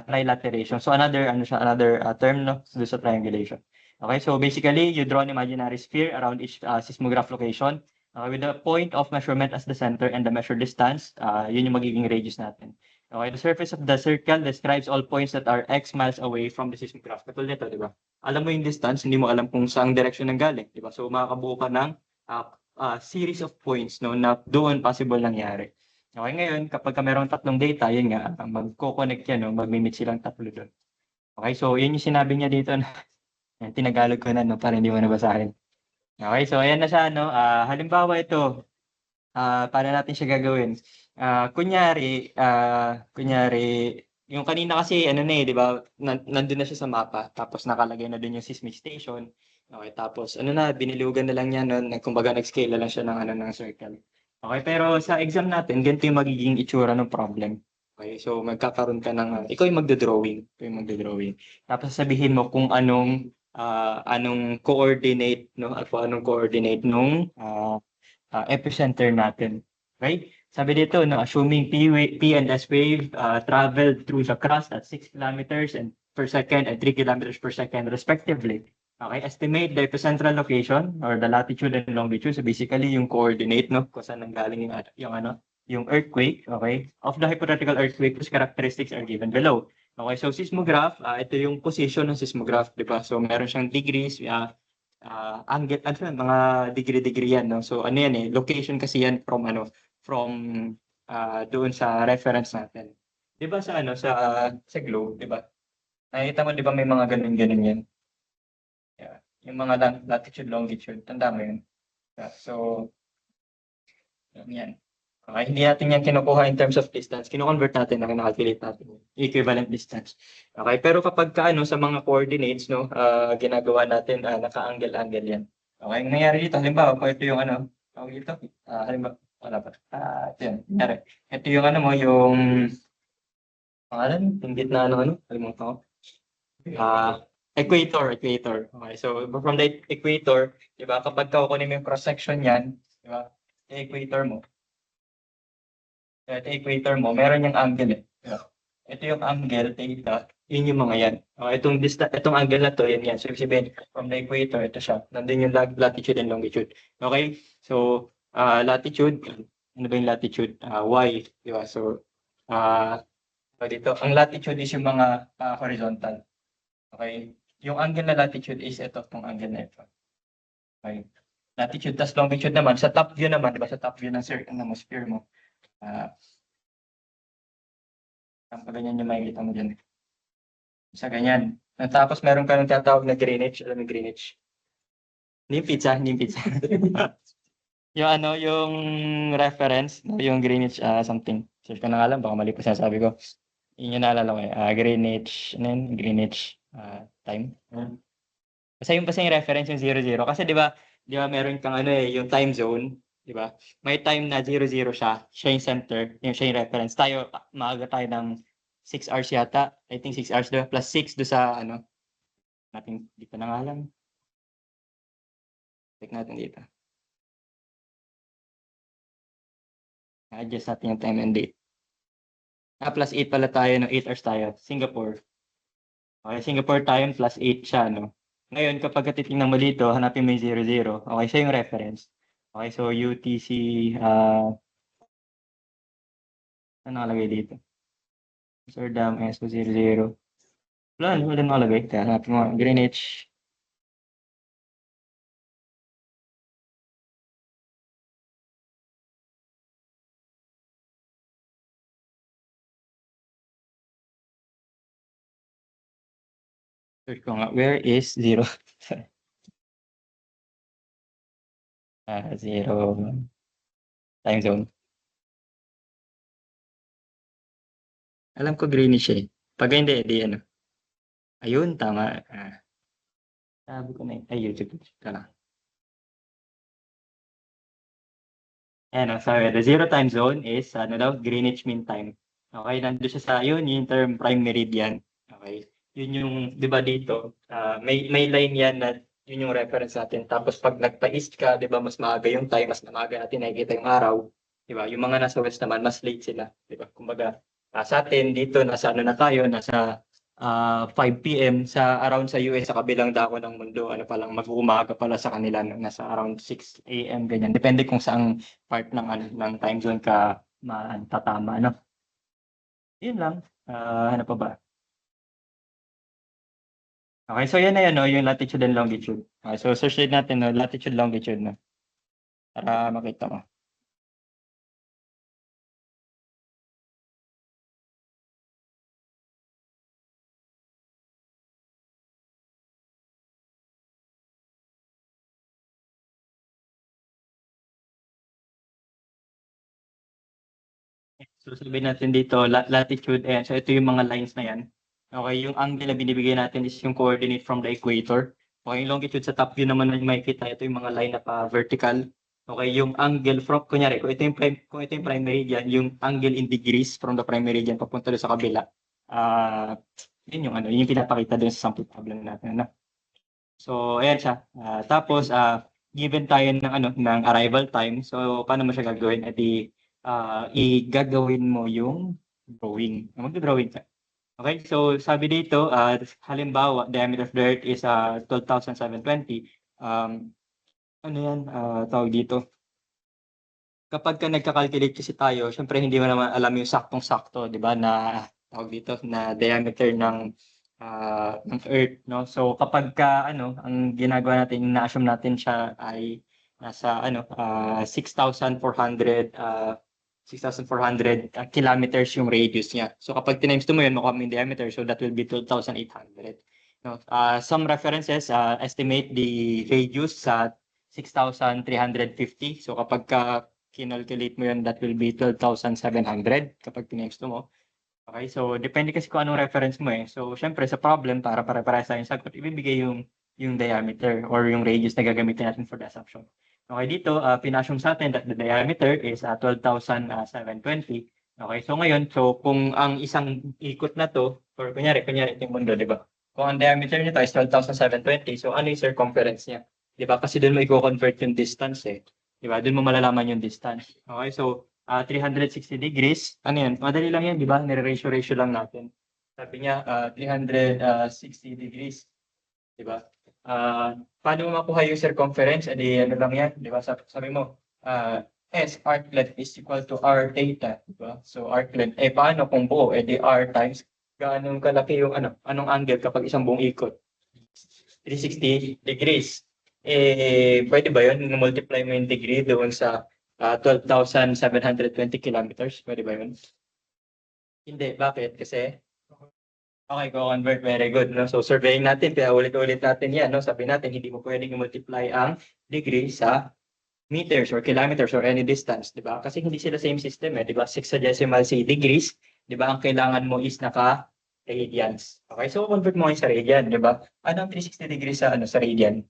trilateration. So another term sa triangulation. Okay, so basically, you draw an imaginary sphere around each seismograph location with the point of measurement as the center and the measured distance, yun yung magiging radius natin. Okay, the surface of the circle describes all points that are X miles away from the seismograph. Katulad nito, di ba? Alam mo yung distance, hindi mo alam kung saan direction ng galing, di ba? So makakabuo ka ng series of points na doon possible nangyari. Okay, ngayon, kapag mayroong tatlong data, yun nga, magko-connect yan, magmi-meet silang tatlo doon. Okay, so yun yung sinabi niya dito na tinagalog ko na, para hindi mo nabasahin. Okay, so ayan na siya, halimbawa ito, paano natin siya gagawin? Kunyari, yung kanina kasi, di ba, nandun na siya sa mapa, tapos nakalagay na dun yung seismic station. Okay, tapos, binilugan na lang niya, kumbaga nag-scale na lang siya ng circle. Okay, pero sa exam natin, ganito yung magiging itsura ng problem. Okay, so magkakaroon ka ng, ikaw yung magdodrawing. Tapos sabihin mo kung anong coordinate, anong coordinate nung epicenter natin. Okay? Sabi dito, assuming P and S wave traveled through the crust at 6 kilometers per second and 3 kilometers per second respectively. Okay, estimate the epicentral location or the latitude and longitude. So basically, yung coordinate, kung saan nanggaling yung earthquake, okay? Of the hypothetical earthquake, whose characteristics are given below. Okay, so seismograph, ito yung position ng seismograph, di ba? So meron siyang degrees, angle, mga degree yan, no? So yan location kasi yan from doon sa reference natin. Di ba sa globe, di ba? Nakikita mo, di ba may mga ganun yan? Yeah. Yung mga latitude, longitude, tanda mo yun. Yeah. So, yan. Okay, hindi natin yan kinukuha in terms of distance. Kino-convert natin, kinacalculate natin. Equivalent distance. Okay, pero kapag sa mga coordinates, ginagawa natin, naka-angle-angle yan. Okay, nangyari dito, halimbawa, kung ito yung tawag dito, halimbawa, wala pa. Ito yan, nangyari. Ito yung yung pangalan, yung gitna kalimutan ko. Equator. Okay, so from the equator, di ba, kapag kukunin mo yung cross-section yan, di ba, yung equator mo, meron yung angle eh. Di ba? Ito yung angle, theta, yun yung mga yan. Okay, itong angle na to, yan. So, ibig sabihin, from the equator, ito siya. Nandun yung latitude and longitude. Okay, so, latitude, ano ba yung latitude? Y, di ba? So, dito, ang latitude is yung mga horizontal. Okay, yung angle na latitude is ito, itong angle na ito. Okay, latitude tas longitude naman, sa top view naman, di ba? Sa top view ng circle ng sphere mo, ang ganyan yung makikita mo dyan. Sa ganyan. Tapos meron ka ng tatawag na Greenwich. Alam mo yung Greenwich? Hindi yung pizza. Yung ano, yung reference, no, yung Greenwich something. Search ko na nga lang, baka mali pa sinasabi ko. Yun yung naalala ko eh. Greenwich, ano yun? Greenwich time. Basta yung reference yung 00. Kasi di ba meron kang ano eh, yung time zone, di ba? May time na 00 siya. Siya yung center, siya yung reference. Tayo, maaga tayo ng 6 hours yata. I think 6 hours doon. Plus 6 doon sa ano. Natin, di pa na nga lang. Check natin dito. Adjust natin yung time and date. Plus 8 pala tayo, no? 8 hours tayo. Singapore. Okay, Singapore time plus 8 siya, no? Ngayon, kapag titingnan mo dito, hanapin mo yung 00. Okay, siya yung reference. Okay, so UTC, ano nakalagay dito? Amsterdam, ESCO 00. Wala nakalagay. Kaya hanapin mo, Greenwich. Search ko nga, where is 0? 0 time zone. Alam ko Greenwich eh. Pag hindi, di ano. Ayun, tama. Sabi ko na yun. Ay, YouTube. Tara. Ayan, sorry. The 0 time zone is, ano daw, Greenwich Mean Time. Okay, nandun siya sa, yun, yung term prime meridian. Okay. Yun yung, di ba dito, may line yan na yun yung reference natin. Tapos pag nagpa-east ka, di ba, mas maaga yung time, mas maaga natin nakikita yung araw. Di ba? Yung mga nasa west naman, mas late sila. Di ba? Kumbaga, sa atin, dito, nasa ano na tayo, nasa 5 p.m. sa around sa US, sa kabilang dako ng mundo, ano pa lang, mag-uumaga pala sa kanila, no? Nasa around 6 a.m. ganyan. Depende kung saang part ng, ano, ng time zone ka matatama, no? Yun lang. Ano pa ba? Okay, so yan na yun, no? Yung latitude and longitude. Okay, so search din natin, no? Latitude, longitude, no? Para makita mo. So sabihin natin dito, latitude, ayan. So ito yung mga lines na yan. Okay, yung angle na binibigay natin is yung coordinate from the equator. Okay, yung longitude sa top view naman na makikita, ito yung mga line na pa vertical. Okay, yung angle from, kunyari, kung ito yung prime meridian, yung angle in degrees from the prime meridian papunta doon sa kabila. Yun yung ano, yung pinapakita doon sa sample problem natin. Ano? So, ayan siya. Tapos, given tayo ng, ano, ng arrival time, so paano mo siya gagawin? Igagawin mo yung drawing. Mag-drawing ka. Okay, so sabi dito, halimbawa, diameter of the Earth is 12,720. Ano yan, tawag dito? Kapag ka nagka-calculate kasi tayo, syempre hindi mo naman alam yung saktong-sakto, di ba, na tawag dito, na diameter ng Earth, no? So kapag ka, ano, ang ginagawa natin, ina-assume natin siya ay nasa, ano, 6,400 kilometers yung radius niya. So kapag tinimes mo yun, makuha mo yung diameter, so that will be 12,800. No? Some references estimate the radius sa 6,350. So kapag kinalculate mo yun, that will be 12,700 kapag tinimes mo. Okay, so depende kasi kung anong reference mo eh. So syempre sa problem, para pare-parehas tayong sagot, ibibigay yung diameter or yung radius na gagamitin natin for the assumption. Okay, dito, pinassume sa atin that the diameter is 12,720. Okay, so ngayon, so kung ang isang ikot na to, or kunyari ito yung mundo, di ba? Kung ang diameter nito is 12,720, so ano yung circumference niya? Di ba? Kasi doon mo i-convert yung distance eh. Di ba? Doon mo malalaman yung distance. Okay, so 360 degrees, ano yan? Madali lang yan, di ba? Nire-ratio lang natin. Sabi niya, 360 degrees. Di ba? Paano mo makuha yung circumference? Edi ano lang yan, di ba? Sabi mo, S arc length is equal to R theta, di ba? So arc length, paano kung buo? Edi R times gaano kalaki yung anong angle kapag isang buong ikot? 360 degrees. Pwede ba yun? Multiply mo yung degree doon sa 12,720 kilometers. Pwede ba yun? Hindi. Bakit? Kasi okay, convert. Very good. No? So, surveying natin. Kaya ulit-ulit natin yan. No? Sabi natin, hindi mo pwedeng i-multiply ang degree sa meters or kilometers or any distance. Di ba? Kasi hindi sila same system. Di ba? Sexagesimal si degrees. Di ba? Ang kailangan mo is radians. Okay, so convert mo ngayon sa radian, di ba? Ano ang 360 degrees sa sa radian?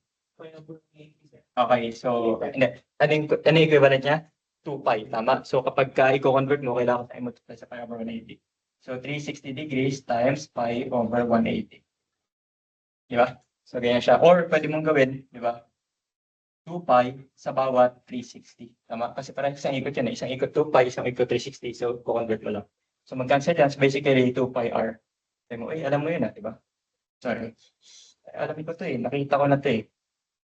Okay, so ano yung equivalent niya? 2 pi, tama. So kapag i-convert mo, kailangan tayo multiply sa pi over 180. So 360 degrees times pi over 180. Di ba? So ganyan siya. Or pwede mong gawin, di ba? 2 pi sa bawat 360. Tama? Kasi parang isang ikot yan. Isang ikot 2 pi, isang ikot 360. So convert mo lang. So mag-cancel yan. So basically 2 pi r. Sabi mo, alam mo yun di ba? Sorry. Alam ko to nakita ko na to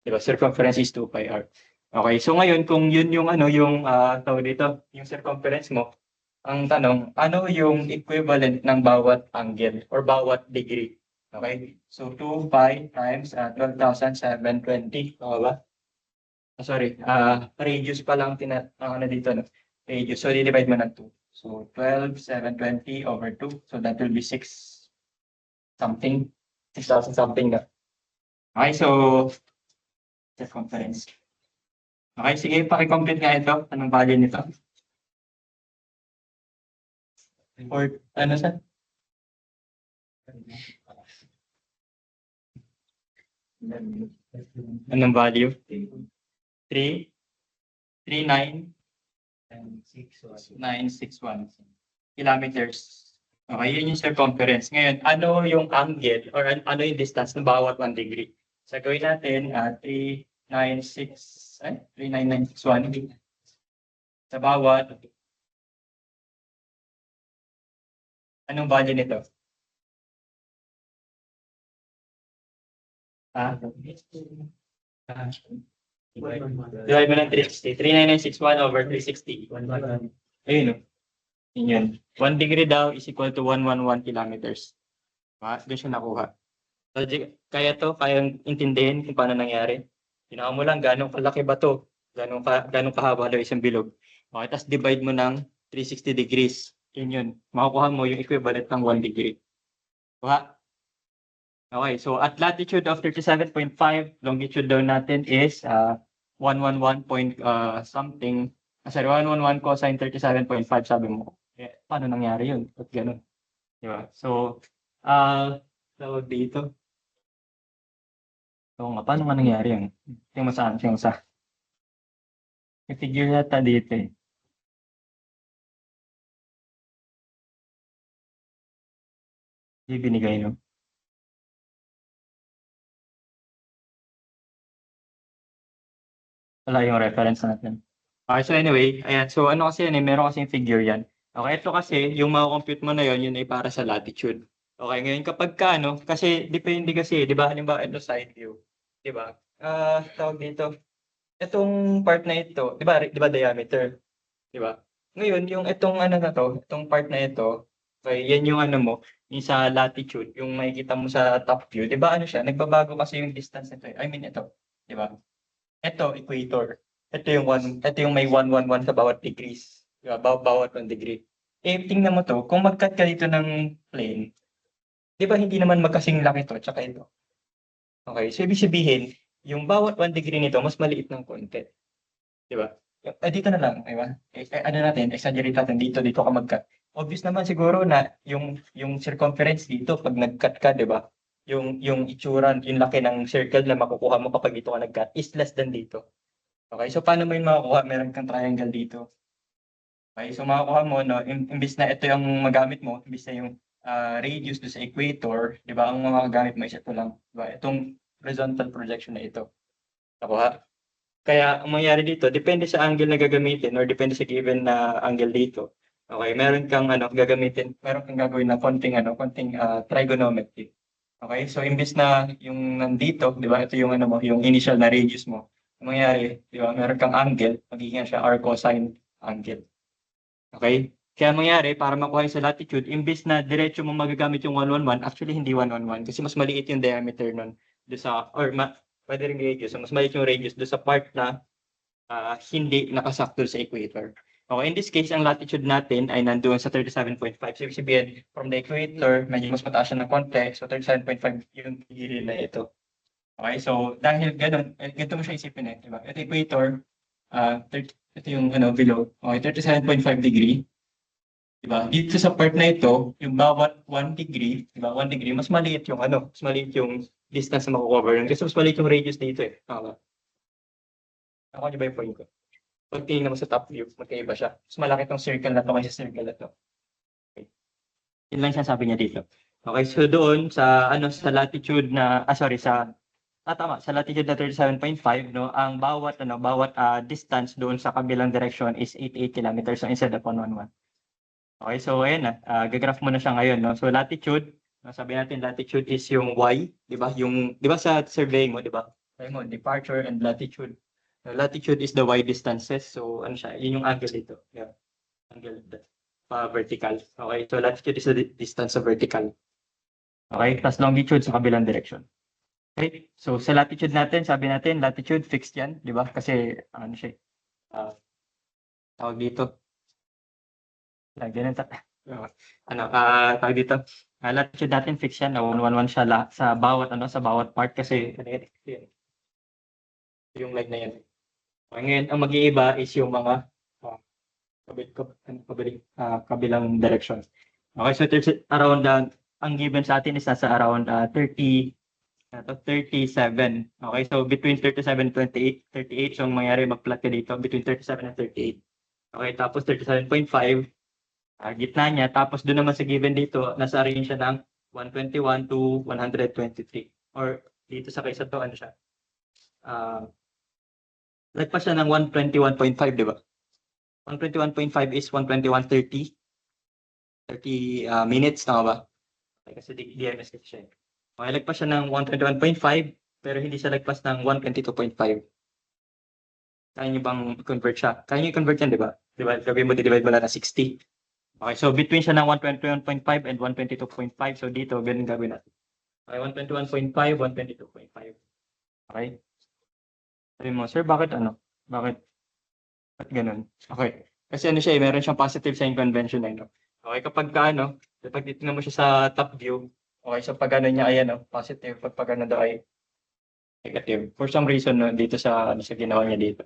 Di ba? Circumference is 2 pi r. Okay, so ngayon kung yun yung yung tawag dito, yung circumference mo, ang tanong, ano yung equivalent ng bawat angle or bawat degree? Okay? So 2 pi times 12,720, tama ba? Sorry, radius pa lang dito, no? Radius. So divide mo ng 2. So 12,720 over 2. So that will be 6 something, 6,000 something na. Okay, so circumference. Okay, sige, paki-complete nga ito. Anong value nito? Or ano sa? Anong value? 3, 39, 961 kilometers. Okay, yun yung circumference. Ngayon, ano yung angle or ano yung distance ng bawat 1 degree? So, gawin natin 39961 sa bawat. Anong value nito? Divide mo ng 360. 39961 over 360. Ayun o. Yun. 1 degree daw is equal to 111 kilometers. Doon siya nakuha. So, kaya kayang intindihin kung paano nangyari. Ginawa mo lang gano'ng kalaki ba to? Gano'ng kahaba daw isang bilog. Okay, tapos divide mo ng 360 degrees. Yun. Makukuha mo yung equivalent ng 1 degree. Kuha? Okay, so at latitude of 37.5, longitude daw natin is 111 point something. Sorry, 111 cosine 37.5 sabi mo. Paano nangyari yun? At gano'n. Diba? So, tawag dito. So, paano nga nangyari yun? Tingnan mo saan? May figure yata dito Hindi binigay, no? Wala yung reference natin. Okay, so anyway, ayan. So ano kasi yan meron kasing figure yan. Okay, ito kasi, yung mako-compute mo na yun ay para sa latitude. Okay, ngayon kapag kasi depende kasi, di ba, halimbawa ito side view. Di ba? Tawag dito. Itong part na ito, di ba diameter? Di ba? Ngayon, yung itong itong part na ito, okay, yan yung mo, yung sa latitude, yung makikita mo sa top view, di ba siya, nagbabago kasi yung distance nito. I mean ito, di ba? Ito, equator. Ito yung may 111 sa bawat degrees. Diba? Bawat 1 degree. Tingnan mo to, kung mag-cut ka dito ng plane, di ba hindi naman magkasing laki to, tsaka ito. Okay, so ibig sabihin, yung bawat 1 degree nito, mas maliit ng konti. Di ba? Dito na lang, di ba? Exaggerate natin dito ka mag-cut. Obvious naman siguro na yung circumference dito, pag nag-cut ka, di ba? Yung itsura, yung laki ng circle na makukuha mo kapag dito ka nag-cut is less than dito. Okay, so paano mo yung makukuha? Meron kang triangle dito. Okay, so makukuha mo, no, imbis na ito yung magamit mo, imbis na yung radius doon sa equator, di ba, ang mga gamit mo is ito lang, di ba? Itong horizontal projection na ito. Nakuha? Kaya ang mangyayari dito, depende sa angle na gagamitin or depende sa given na angle dito. Okay, meron kang meron kang gagawin na konting trigonometry. Okay, so imbis na yung nandito, di ba, ito yung yung initial na radius mo. Ang mangyayari, di ba, meron kang angle, magiging siya r cosine angle. Okay? Kaya ang mangyayari, para makuha yung sa latitude, imbis na diretso mo magagamit yung 111, actually hindi 111 kasi mas maliit yung diameter nun pwede rin radius. So mas maliit yung radius doon sa part na hindi nakasakto sa equator. Okay, in this case, ang latitude natin ay nandoon sa 37.5. So ibig sabihin, from the equator, medyo mas mataas siya ng konti. So 37.5 yung gilid na ito. Okay, so dahil ganun, ganito mo siya isipin di ba? Ito equator, ito yung below. Okay, 37.5 degree. Diba? Dito sa part na ito, yung bawat 1 degree, diba? 1 degree, mas maliit yung mas maliit yung distance na makukover yun. Kasi mas maliit yung radius dito Tama. Ako niyo ba yung point ko? Pag tingnan mo sa top view, magkaiba siya. Mas malaki tong circle na to kaysa circle na to. Okay. Yun lang siya sabi niya dito. Okay, so doon sa sa latitude na sa latitude na 37.5 ang bawat distance doon sa kabilang direction is 88 kilometers so instead of 111. Okay, so ayan gagraph mo na siya ngayon So latitude, sabi natin latitude is yung y, 'di ba? Yung 'di ba sa surveying mo, 'di ba? Sabi mo departure and latitude. Latitude is the y distances. So ano siya? Yun yung angle dito. Yeah. Angle vertical. Okay, so latitude is the distance sa vertical. Okay, plus longitude sa kabilang direction. Okay, so sa latitude natin, sabi natin latitude fixed 'yan, 'di ba? Kasi ano siya? Tawag dito. Ganun tawag dito. Latitude natin fixed yan na 111 siya sa bawat part kasi yung line na yan. Okay, ngayon ang mag-iiba is yung mga kabilang direction. Okay, so around ang given sa atin is nasa around 37. Okay, so between 37 and 38 so ang mangyari mag-plot ka dito between 37 and 38. Okay, tapos 37.5 gitna niya. Tapos doon naman sa given dito, nasa range siya ng 121 to 123. Or dito sa kaysa to, ano siya? Lagpas siya ng 121.5, di ba? 121.5 is 121.30. 30 minutes, tama ba? Kasi DMS kasi siya. Okay, lagpas siya ng 121.5, pero hindi siya lagpas ng 122.5. Kaya niyo bang convert siya? Kaya niyo i-convert yan, di ba? Di ba? Sabi mo, divide mo lang na 60. Okay, so between siya ng 121.5 and 122.5. So dito, ganun gagawin natin. Okay, 121.5, 122.5. Okay? Sabi mo, sir, bakit Bakit ganun? Okay. Kasi siya meron siyang positive sign convention Okay, kapag kapag titingnan mo siya sa top view, okay, so pag niya ay positive, pag daw ay negative. For some reason, dito sa ginawa niya dito.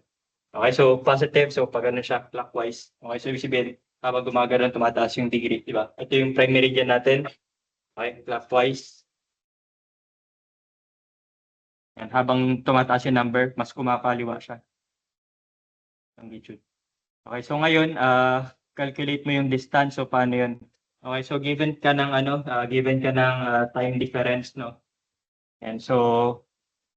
Okay, so positive, so pag siya clockwise. Okay, so ibig sabihin, habang gumagalaw, tumataas yung degree, di ba? Ito yung prime meridian natin. Okay, clockwise. Yan, habang tumataas yung number, mas kumakaliwa siya. Longitude. Okay, so ngayon, calculate mo yung distance. So paano yun? Okay, so given ka ng time difference, And so,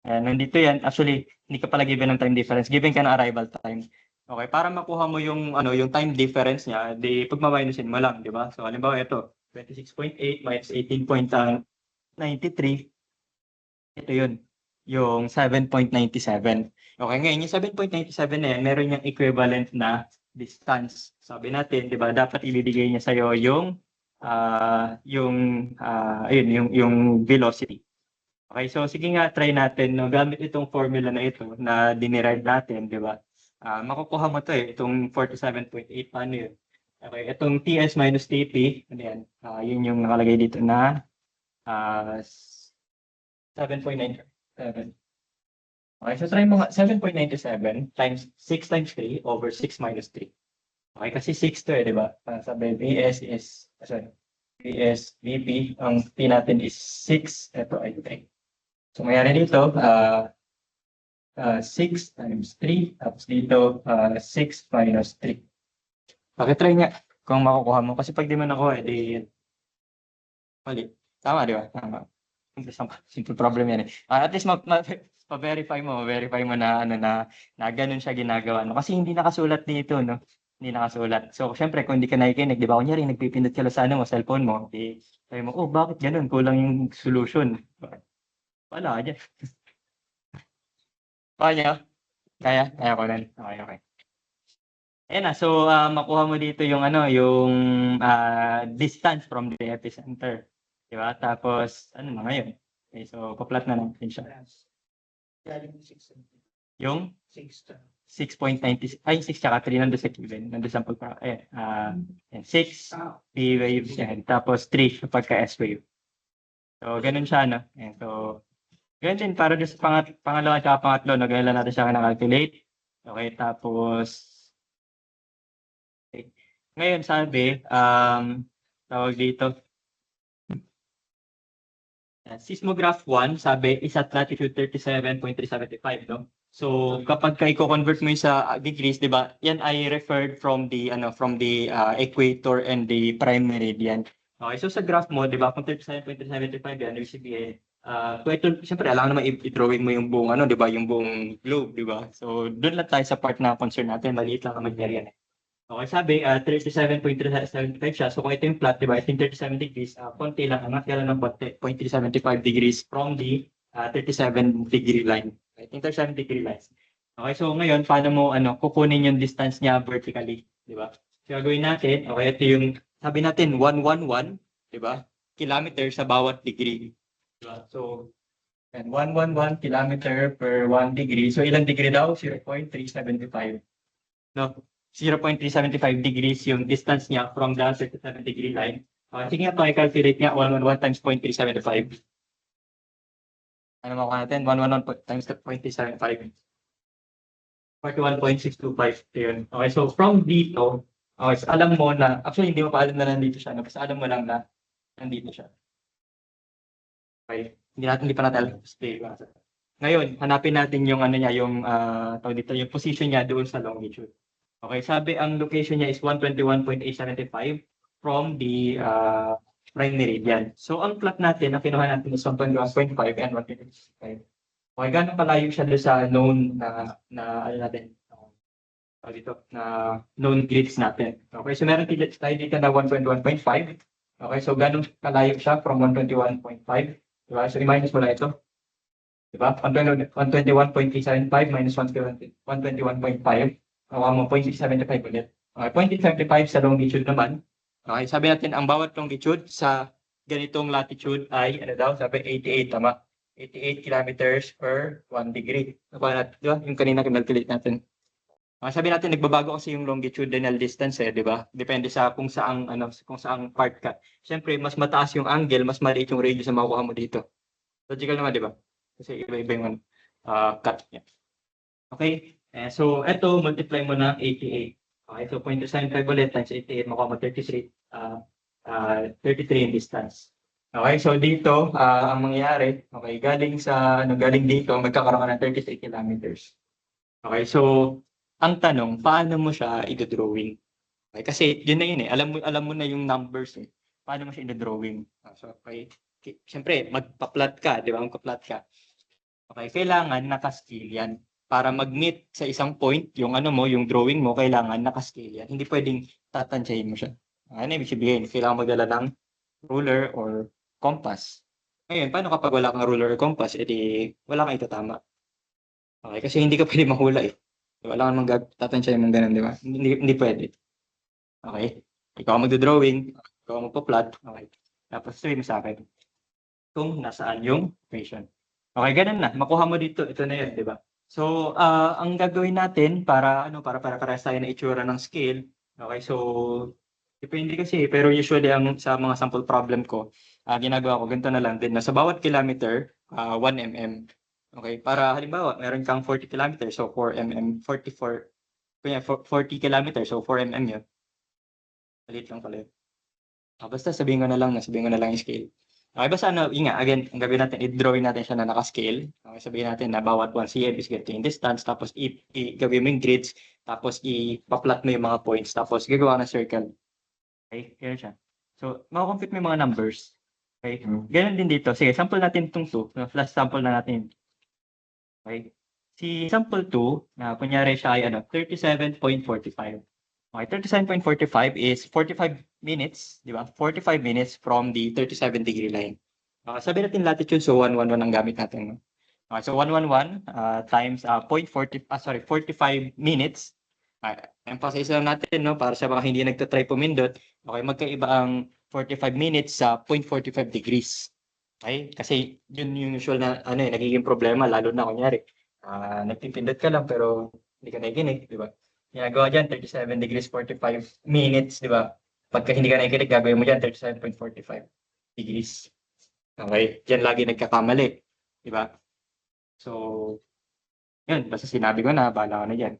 nandito yan. Actually, hindi ka pala given ng time difference. Given ka ng arrival time. Okay, para makuha mo yung yung time difference niya, di pagmaminusin mo lang, di ba? So halimbawa ito, 26.8 minus 18.93. Ito 'yun, yung 7.97. Okay, ngayon yung 7.97 na yan, meron yung equivalent na distance. Sabi natin, di ba, dapat ibibigay niya sa'yo yung yung velocity. Okay, so sige nga, try natin gamit itong formula na ito na dinerive natin, di ba? Makukuha mo to itong 47.8, paano yun? Okay, itong TS minus TP, ano yan? Yun yung nakalagay dito na 7.97. Okay, so try mo nga, 7.97 times 6 times 3 over 6 minus 3. Okay, kasi 6 to di ba? Sabi, VS, VP, ang P natin is 6, ito ay 3. So mayroon dito, 6 times 3, tapos dito 6 minus 3. Okay, try nga kung makukuha mo. Kasi pag di mo nakuha, Mali. Tama, di ba? Tama. Simple problem yan eh. At least ma-verify mo na ano na ganun siya ginagawa. No? Kasi hindi nakasulat dito, no? Hindi nakasulat. So, syempre, kung hindi ka nakikinig, di ba? Kunyari, nagpipindot ka lang sa ano mo, cellphone mo, di, sabi mo, oh, bakit ganun? Kulang yung solution. Wala, dyan. Kaya, kaya ko lang. Okay, okay. Ayan na, so makuha mo dito yung ano, yung distance from the epicenter. Di ba? Tapos, ano na ngayon? Okay, so, pa-plot na natin siya. Yung 6.90, ay 6 tsaka 3 nandun sa given, nandun sa pagka, 6, P wave, yan. Tapos 3 sa pagka S wave. So, ganun siya, no? Ayan, so, ganun din, para doon sa pangalawa at pangatlo, no? Ganun lang natin siya na-calculate. Okay, tapos, okay. Ngayon, sabi, tawag dito, seismograph 1, sabi, is at latitude 37.375, no? So, kapag i-convert mo yun sa degrees, di ba? Yan ay referred from the equator and the prime meridian. Okay, so sa graph mo, di ba, kung 37.375 yan, ibig sabihin, kung ito, siyempre, alam naman i-drawing mo yung buong, di ba, yung buong globe, di ba? So, doon lang tayo sa part na concern natin, maliit lang naman yan. Okay, sabi, 37.375 siya. So, kung ito yung plot, di ba, ito yung 37 degrees, konti lang, angat ka lang ng 0.375 degrees from the 37 degree line. I think 37 degree lines. Okay, so ngayon, paano mo kukunin yung distance niya vertically, di ba? So, gagawin natin, okay, ito yung, sabi natin, 111, di ba? Kilometer sa bawat degree. Di ba? So, and 111 kilometer per 1 degree. So, ilang degree daw? 0.375. No? 0.375 degrees yung distance niya from the 37 degree line. Sige nga, i-calculate niya 111 times 0.375. Ano makuha natin? 111 times 0.375. 41.625. Yun. Okay, so from dito, okay, so alam mo na, actually hindi mo pa alam na nandito siya, no? Kasi alam mo lang na nandito siya. Okay, hindi pa natin alam. Ngayon, hanapin natin yung niya, yung dito, yung position niya doon sa longitude. Okay, sabi ang location niya is 121.875 from the prime meridian. So, ang plot natin, ang kinuha natin is 121.5 and 125. Okay, gano'ng kalayo siya doon sa known na ano natin, dito, na known grids natin. Okay, so meron tayo dito na 121.5. Okay, so gano'ng kalayo siya from 121.5? Diba? So, i-minus mo lang ito. Diba? 121.875 minus 121.5. Nakuha mo 0.675 ulit. Okay, 0.675 sa longitude naman. Okay, sabi natin ang bawat longitude sa ganitong latitude ay ano daw, sabi 88, tama. 88 kilometers per 1 degree. Nakuha natin, di ba? Yung kanina kinalculate natin. Sabi natin nagbabago kasi yung longitudinal distance di ba? Depende sa kung saang part ka. Siyempre, mas mataas yung angle, mas maliit yung radius na makukuha mo dito. Logical naman, di ba? Kasi iba-iba yung cut niya. Okay? So, ito, multiply mo ng 88. Okay, so 0.275 ulit times 88, makuha mo 33. 33 in distance. Okay, so dito, ang mangyayari, okay, galing dito, magkakaroon ka ng 33 kilometers. Okay, so, ang tanong, paano mo siya i-drawing? Okay, kasi yun na yun alam mo na yung numbers Paano mo siya i-drawing? So, okay, siyempre, magpa-plot ka, di ba? Magpa-plot ka. Okay, kailangan naka-scale yan. Para mag-meet sa isang point, yung yung drawing mo, kailangan naka-scale yan. Hindi pwedeng tatansyahin mo siya. Ano ibig sabihin? Kailangan magdala ng ruler or compass. Ngayon, paano kapag wala kang ruler or compass? Wala kang itatama. Okay, kasi hindi ka pwede mahula Wala kang tatansyahin mong ganun, di ba? Hindi pwede. Okay? Ikaw ang magdodrawing, ikaw ang magpa-plot. Okay. Tapos sabihin mo sa akin kung nasaan yung equation. Okay, ganun na. Makuha mo dito. Ito na yun, di ba? So, ang gagawin natin para parehas tayo na itsura ng scale. Okay, so depende kasi, pero usually sa mga sample problem ko, ginagawa ko ganito na lang din na sa bawat kilometer, 1 mm. Okay, para halimbawa, meron kang 40 kilometers, so 4 mm, 44, kaya 40 kilometers, so 4 mm yun. Palit lang pala yun. Basta sabihin ko na lang yung scale. Okay, basta again, ang gawin natin, i-drawing natin siya na naka-scale. Okay, sabihin natin na bawat 1 cm is ganito yung distance, tapos gawin mo yung grids, tapos ipa-plot mo yung mga points, tapos gagawa ng circle. Okay, yun siya. So, makakompute mo yung mga numbers. Okay? Ganun din dito. Sige, sample natin itong 2. Flash sample na natin. Okay? Si sample 2, na kunyari siya ay 37.45. Okay, 37.45 is 45 minutes, di ba? 45 minutes from the 37-degree line. Sabi natin latitude, so 111 ang gamit natin. No? Okay, so 111 times 45 minutes. Emphasize lang natin, no, para sa mga hindi nagtatry pumindot. Okay, magkaiba ang 45 minutes sa 0.45 degrees. Okay? Kasi yun yung usual na nagiging problema, lalo na kunyari, nagpipindot ka lang pero hindi ka nakikinig, di ba? Ginagawa dyan, 37 degrees 45 minutes, di ba? Pagka hindi ka nakikinig, gagawin mo dyan, 37.45 degrees. Okay? Diyan lagi nagkakamali, di ba? So, yun, basta sinabi ko na, bahala ka na dyan.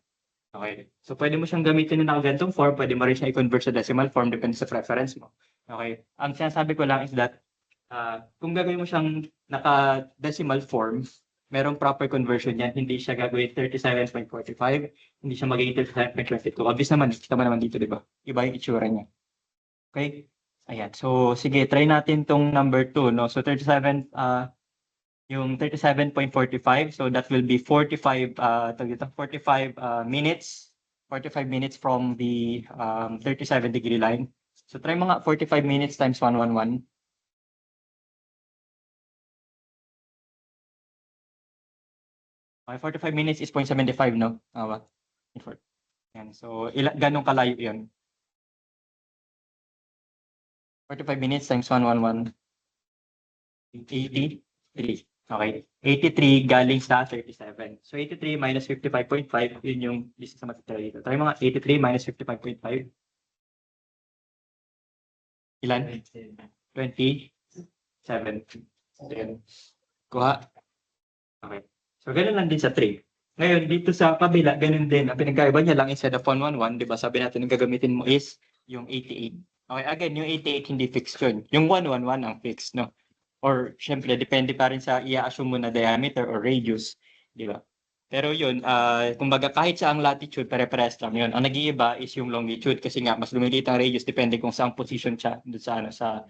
Okay. So, pwede mo siyang gamitin na nakagantong form, pwede mo rin siya i-convert sa decimal form, depende sa preference mo. Okay. Ang sinasabi ko lang is that, kung gagawin mo siyang naka-decimal form, merong proper conversion yan. Hindi siya gagawin 37.45, hindi siya magiging 37.22. Obvious naman, kita mo naman dito, di ba? Iba yung itsura niya. Okay? Ayan. So, sige, try natin tong number 2, no? So, 37, yung 37.45, so that will be 45 minutes. 45 minutes from the 37-degree line. So, try mga 45 minutes times 111. Okay, 45 minutes is 0.75, no? Yan. So, ganong kalayo yun? 45 minutes times 111. 83. Okay. 83 galing sa 37. So, 83 minus 55.5, yun yung list sa matitira dito. Try mga 83 minus 55.5. Ilan? 27. So, yun. Kuha. Okay. So, ganun lang din sa 3. Ngayon, dito sa kabila, ganun din. Ang pinagkaiba niya lang, instead of 111, di ba, sabi natin ang gagamitin mo is yung 88. Okay, again, yung 88 hindi fixed yun. Yung 111 ang fixed, no? Or, syempre, depende pa rin sa i-assume mo na diameter or radius, di ba? Pero yun, kumbaga kahit sa ang latitude, pare-pares lang yun. Ang nag-iiba is yung longitude kasi nga, mas lumiliit ang radius depende kung saan position siya doon sa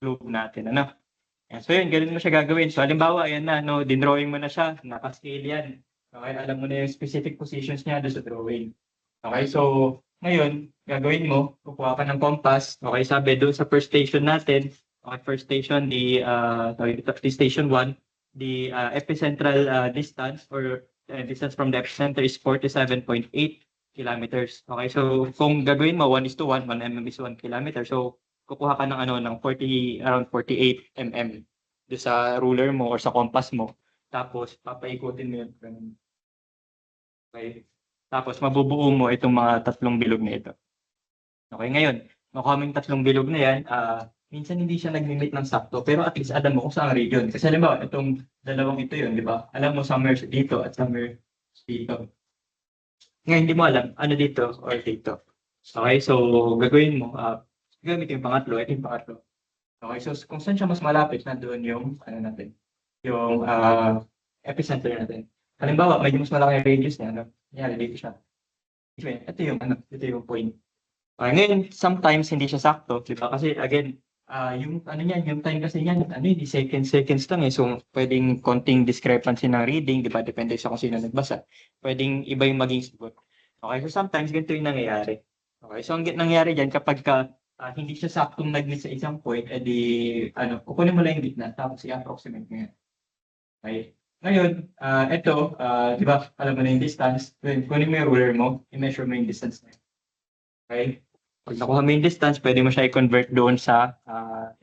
globe natin, ano? So yun, ganun mo siya gagawin. So halimbawa, ayan na, no, dinrawing mo na siya, naka-scale yan. Okay, alam mo na yung specific positions niya doon sa drawing. Okay, so ngayon, gagawin mo, kukuha ka ng compass. Okay, sabi doon sa first station natin, okay, first station, the station 1, the epicentral distance or distance from the epicenter is 47.8 kilometers. Okay, so kung gagawin mo 1:1, 1 mm is 1 kilometer. So kukuha ka ng around 48 mm do sa ruler mo or sa compass mo. Tapos papaikutin mo yun. Okay. Tapos mabubuo mo itong mga tatlong bilog na ito. Okay, ngayon, makuha mo yung tatlong bilog na yan, minsan hindi siya nag-meet ng sakto, pero at least alam mo kung saan region. Kasi halimbawa, itong dalawang ito yun, di ba? Alam mo somewhere dito at somewhere dito. Ngayon, hindi mo alam ano dito or dito. Okay, so gagawin mo, gamitin yung pangatlo, ito yung pangatlo. Okay, so kung saan siya mas malapit, nandoon yung, yung epicenter natin. Halimbawa, medyo mas malaki yung radius niya, Kanyari, dito siya. Ito yung point. Okay, ngayon, sometimes hindi siya sakto, di ba? Kasi again, yung yung time kasi niyan, hindi seconds lang eh. So, pwedeng konting discrepancy ng reading, di ba? Depende sa kung sino nagbasa. Pwedeng iba yung maging sagot. Okay, so sometimes ganito yung nangyayari. Okay, so ang nangyayari diyan kapag hindi siya saktong nag-meet sa isang point, edi kukunin mo lang yung gitna tapos i-approximate mo yan. Okay. Ngayon, ito, di ba, alam mo na yung distance. Kunin mo yung ruler mo, i-measure mo yung distance na yun. Okay? Pag nakuha mo yung distance, pwede mo siya i-convert doon sa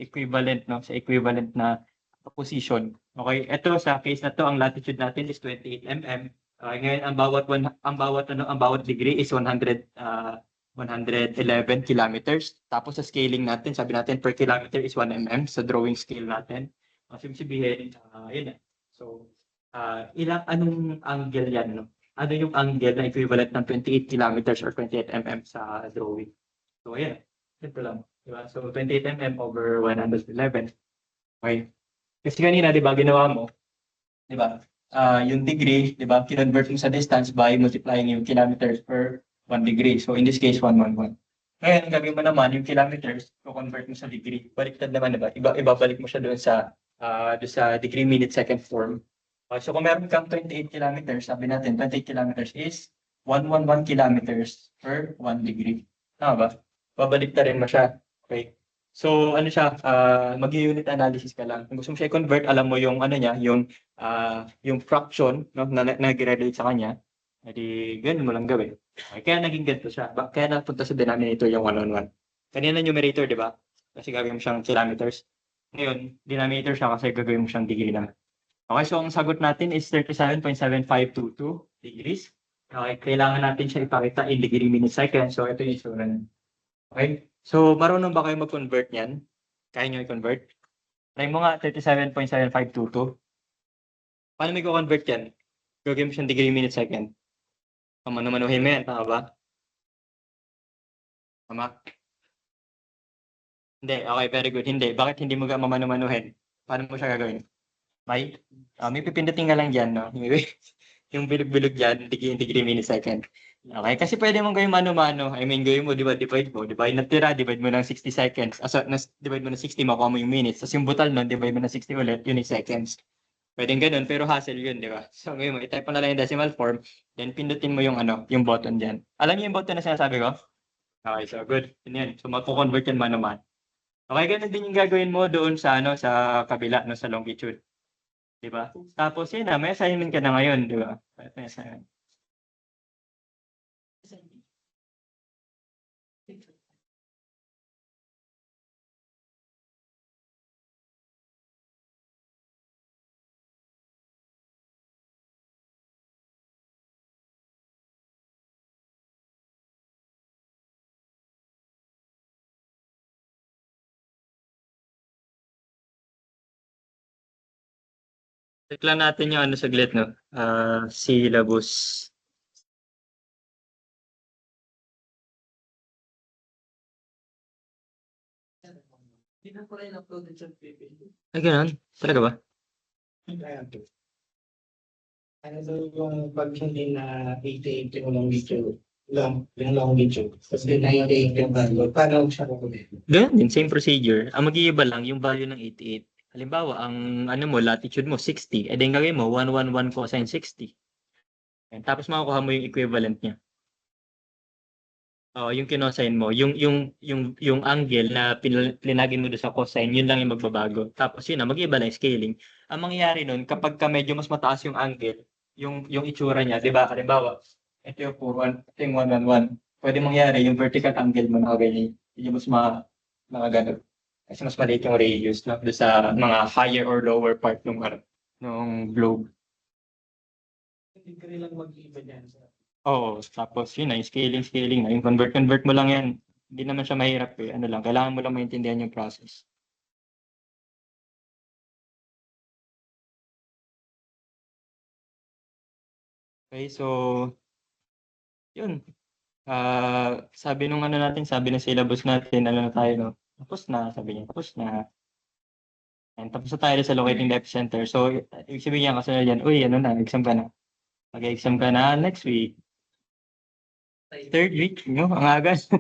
equivalent, no? Sa equivalent na position. Okay? Ito, sa case na to, ang latitude natin is 28 mm. Okay, ngayon, ang bawat degree is 111 kilometers. Tapos sa scaling natin, sabi natin per kilometer is 1 mm sa drawing scale natin. Kasi sabihin, yun na. So, anong angle yan, no? Ano yung angle na equivalent ng 28 kilometers or 28 mm sa drawing? So, ayan. Ito lang. Diba? So, 28 mm over 111. Okay. Kasi kanina, di ba, ginawa mo, di ba? Yung degree, di ba, kinonvert mo sa distance by multiplying yung kilometers per 1 degree. So, in this case, 111. Ngayon, ang gagawin mo naman, yung kilometers, convert mo sa degree. Baliktad naman, diba? Ibabalik mo siya doon sa degree, minute, second form. So kung meron kang 28 kilometers, sabi natin, 28 kilometers is 111 kilometers per 1 degree. Tama ba? Babaliktad rin mo siya. Okay? So ano siya, mag-unit analysis ka lang. Kung gusto mo siya i-convert, alam mo yung ano niya, yung fraction no, na nag-relate sa kanya, edi ganun mo lang gawin. Okay, kaya naging ganito siya. Kaya napunta sa denominator yung 111. Kanina numerator, di ba? Kasi gagawin mo siyang kilometers. Ngayon, denominator siya kasi gagawin mo siyang degree lang. Okay, so ang sagot natin is 37.7522 degrees. Okay, kailangan natin siya ipakita in degree, minute, second. So ito yung itsura niya. Okay, so marunong ba kayo mag-convert niyan? Kaya nyo i-convert? Try mo nga, 37.7522. Paano mo i-convert yan? Gagawin mo siyang degree, minute, second. Mano-manuhin mo yan, tama ba? Tama? Hindi, okay, very good. Hindi. Bakit hindi mo mamano-manuhin? Paano mo siya gagawin? May pipindutin ka lang dyan, no? Yung bilog-bilog dyan, degree, minute, second. Okay, kasi pwede mong gawin mano-mano. I mean, gawin mo, di ba, divide mo. Divide na tira, divide mo ng 60 seconds. Divide mo ng 60, makuha mo yung minutes. Tapos yung butal nun, divide mo ng 60 ulit, yun yung seconds. Pwedeng ganun, pero hassle yun, di ba? So, ngayon mo, i-type mo na lang yung decimal form, then pindutin mo yung yung button dyan. Alam niyo yung button na sinasabi ko? Okay, so good. Yun yan. So, magpo-convert yan mano-mano. Okay, ganun din yung gagawin mo doon sa kabila, no, sa longitude. Di ba? Tapos yun na, may assignment ka na ngayon, di ba? May assignment. Check lang natin yung saglit, no? Syllabus. Hindi na ko rin uploaded sa PPT. Ay, ganun? Talaga ba? Ano daw yung pag hindi na 88 yung long video, yung long video, tapos din 98 yung value, paano siya kukunin? Ganun din, same procedure. Ang mag-iiba lang yung value ng 88. Halimbawa, ang mo, latitude mo, 60. Eh, then gagawin mo, 111 cosine 60. And tapos makukuha mo yung equivalent niya. Yung kinosine mo, yung angle na plinagin mo doon sa cosine, yun lang yung magbabago. Tapos yun na, mag-iba lang yung scaling. Ang mangyayari nun, kapag ka medyo mas mataas yung angle, yung itsura niya, di ba? Halimbawa, ito yung puro, ito yung 111. Pwede mangyari, yung vertical angle mo na ganyan, yung mas mga ganun. Kasi mas maliit yung radius, no? Doon sa mga higher or lower part ng globe. Hindi ka rin lang mag-iba dyan. Oo, tapos yun na, yung scaling na. Yung convert mo lang yan. Hindi naman siya mahirap eh. Ano lang, kailangan mo lang maintindihan yung process. Okay, so, yun. Sabi nung sabi ng syllabus natin, ano na tayo, no? Tapos na, sabi niya, tapos na. And tapos na tayo sa locating the epicenter. So, ibig sabihin niya kasunod yan, uy, ano na, exam ka na. Mag-exam ka na next week. Third week, no? Ang aga. So,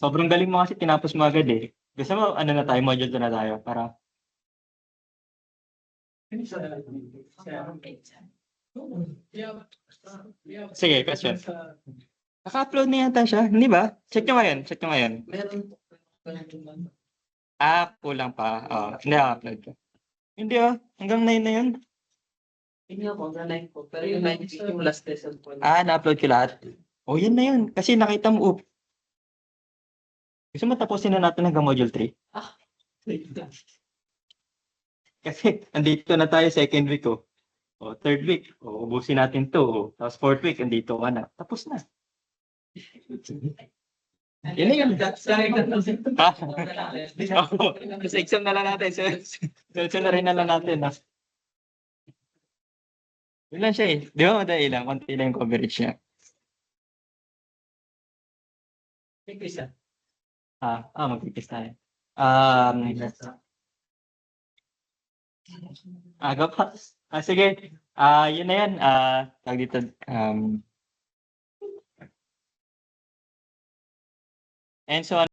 sobrang galing mo kasi tinapos mo agad eh. Gusto mo, ano na tayo, module 2 na tayo para sige, question. Naka-upload na yata siya, hindi ba? Check nyo ngayon. Meron. Kulang pa. Hindi upload ko. Hindi hanggang 9 na yun. Hindi ako, na-like ko. Pero yung 9 yung last lesson po. Na-upload ko lahat. Yan na yun. Kasi nakita mo, gusto mo tapusin na natin hanggang module 3? Kasi andito na tayo second week third week, ubusin natin to. Tapos fourth week, andito ka na. Tapos na. Yun na yun. Kasi exam na lang natin. So na rin na lang natin. Yun lang siya eh. Di ba madali lang? Konti lang yung coverage niya. Mag-quiz tayo. Aga pa. Sige. Yun na yan. Tawag dito, and so